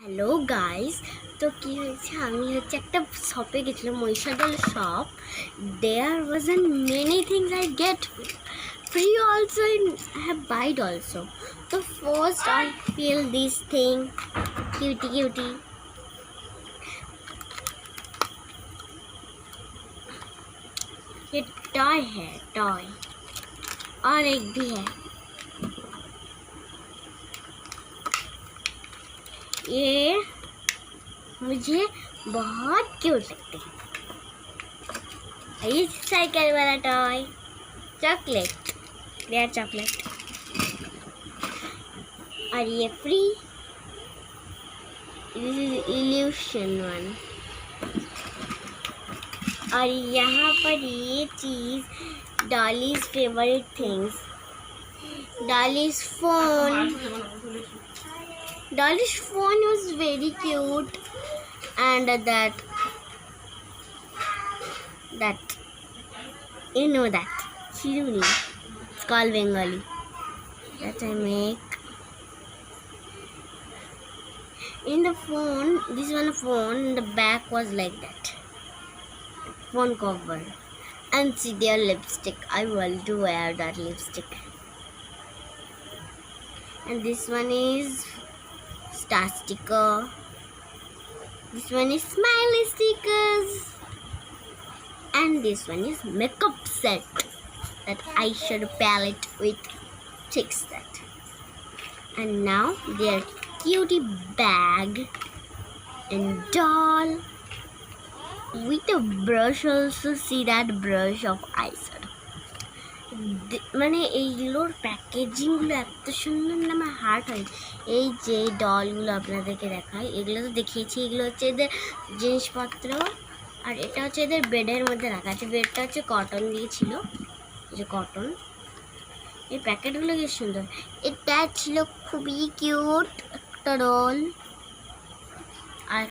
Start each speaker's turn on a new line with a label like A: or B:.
A: Hello guys, তো কি হয়েছে, আমি একটা শপে গেছিলাম, Mahishadal shop. There was an many things I get free also and I have buyed also. So first I feel this thing cutie. ये टॉय है, टॉय और एक भी है. ये मुझे बहुत क्यूट लगते हैं. ये साइकिल वाला टॉय, चॉकलेट, रेयर चॉकलेट. और ये फ्री इल्यूशन वन. और यहाँ पर ये चीज़ Dolly's favourite things, Dolly's phone. Dolly's phone was very cute, and that you know that Chiruni, it's called Bengali, that I make. In the phone, this one phone, the back was like that, phone cover, and see their lipstick. I want to wear that lipstick. And this one is star sticker. This one is smiley stickers. And this one is makeup set, that eyeshadow palette with chick set. And now their cutie bag and doll with a brush also. See that brush of eyeshadow. মানে এইগুলোর প্যাকেজিংগুলো এত সুন্দর না, আমার heart হয়. এই যে ডলগুলো আপনাদেরকে দেখায়, এগুলো তো দেখিয়েছি, এগুলো হচ্ছে এদের জিনিসপত্র. আর এটা হচ্ছে এদের বেডের মধ্যে রাখা আছে. বেডটা হচ্ছে কটন দিয়েছিল, যে কটন. এই প্যাকেটগুলো কি সুন্দর. এটা ছিল খুবই কিউট একটা ডল. আর